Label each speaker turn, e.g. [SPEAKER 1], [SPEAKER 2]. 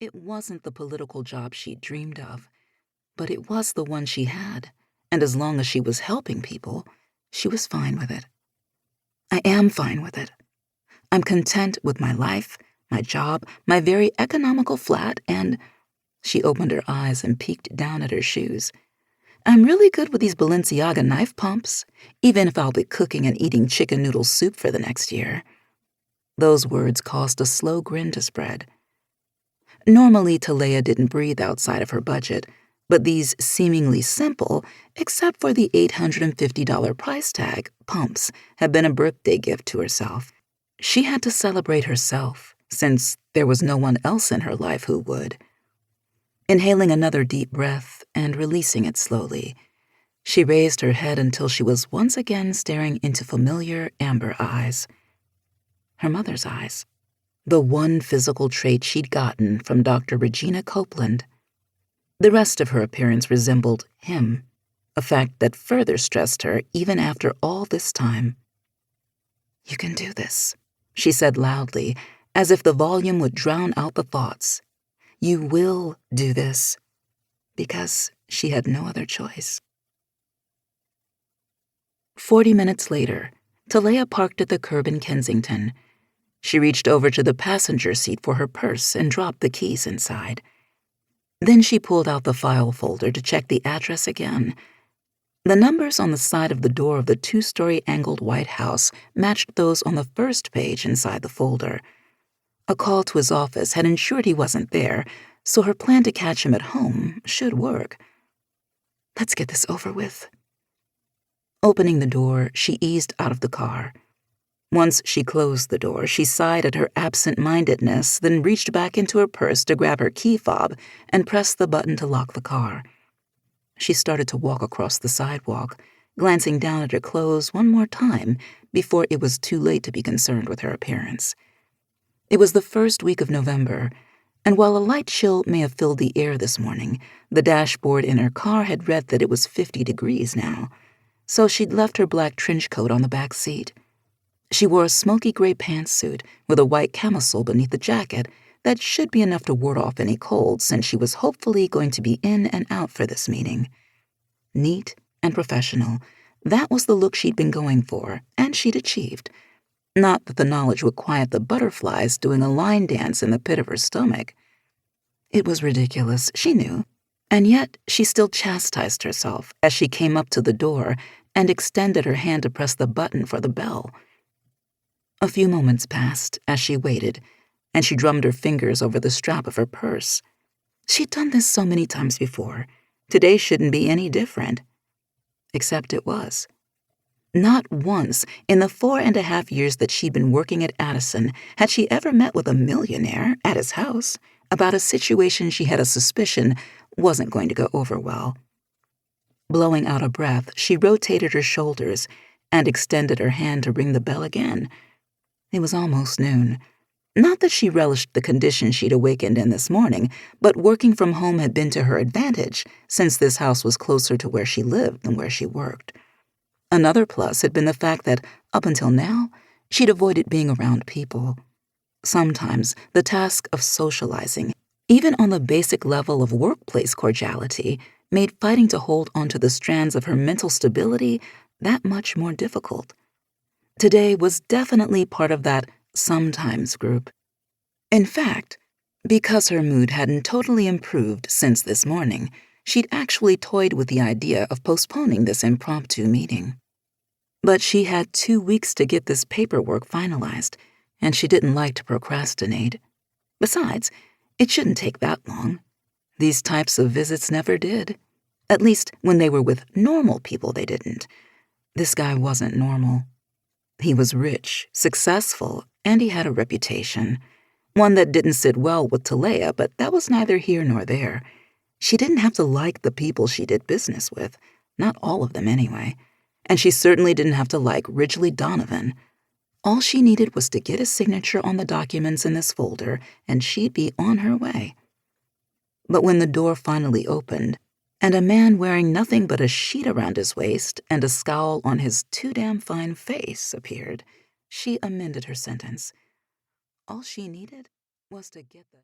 [SPEAKER 1] It wasn't the political job she'd dreamed of, but it was the one she had, and as long as she was helping people, she was fine with it. I am fine with it. I'm content with my life, my job, my very economical flat, and she opened her eyes and peeked down at her shoes. I'm really good with these Balenciaga knife pumps, even if I'll be cooking and eating chicken noodle soup for the next year. Those words caused a slow grin to spread. Normally, Talaya didn't breathe outside of her budget, but these seemingly simple, except for the $850 price tag, pumps had been a birthday gift to herself. She had to celebrate herself, since there was no one else in her life who would. Inhaling another deep breath and releasing it slowly, she raised her head until she was once again staring into familiar amber eyes. Her mother's eyes. The one physical trait she'd gotten from Dr. Regina Copeland. The rest of her appearance resembled him, a fact that further stressed her even after all this time. "You can do this," she said loudly, as if the volume would drown out the thoughts. "You will do this," because she had no other choice. 40 minutes later, Talaya parked at the curb in Kensington. She reached over to the passenger seat for her purse and dropped the keys inside. Then she pulled out the file folder to check the address again. The numbers on the side of the door of the 2-story angled white house matched those on the first page inside the folder. A call to his office had ensured he wasn't there, so her plan to catch him at home should work. Let's get this over with. Opening the door, she eased out of the car. Once she closed the door, she sighed at her absent-mindedness, then reached back into her purse to grab her key fob and pressed the button to lock the car. She started to walk across the sidewalk, glancing down at her clothes one more time before it was too late to be concerned with her appearance. It was the first week of November, and while a light chill may have filled the air this morning, the dashboard in her car had read that it was 50 degrees now, so she'd left her black trench coat on the back seat. She wore a smoky gray pantsuit with a white camisole beneath the jacket that should be enough to ward off any cold since she was hopefully going to be in and out for this meeting. Neat and professional, that was the look she'd been going for, and she'd achieved. Not that the knowledge would quiet the butterflies doing a line dance in the pit of her stomach. It was ridiculous, she knew, and yet she still chastised herself as she came up to the door and extended her hand to press the button for the bell. A few moments passed as she waited, and she drummed her fingers over the strap of her purse. She'd done this so many times before. Today shouldn't be any different. Except it was. Not once in the 4.5 years that she'd been working at Addison had she ever met with a millionaire at his house about a situation she had a suspicion wasn't going to go over well. Blowing out a breath, she rotated her shoulders and extended her hand to ring the bell again. It was almost noon. Not that she relished the condition she'd awakened in this morning, but working from home had been to her advantage, since this house was closer to where she lived than where she worked. Another plus had been the fact that, up until now, she'd avoided being around people. Sometimes the task of socializing, even on the basic level of workplace cordiality, made fighting to hold onto the strands of her mental stability that much more difficult. Today was definitely part of that sometimes group. In fact, because her mood hadn't totally improved since this morning, she'd actually toyed with the idea of postponing this impromptu meeting. But she had 2 weeks to get this paperwork finalized, and she didn't like to procrastinate. Besides, it shouldn't take that long. These types of visits never did. At least when they were with normal people, they didn't. This guy wasn't normal. He was rich, successful, and he had a reputation. One that didn't sit well with Talaya, but that was neither here nor there. She didn't have to like the people she did business with, not all of them anyway. And she certainly didn't have to like Ridge Donovan. All she needed was to get his signature on the documents in this folder, and she'd be on her way. But when the door finally opened, and a man wearing nothing but a sheet around his waist and a scowl on his too damn fine face appeared, she amended her sentence. All she needed was to get the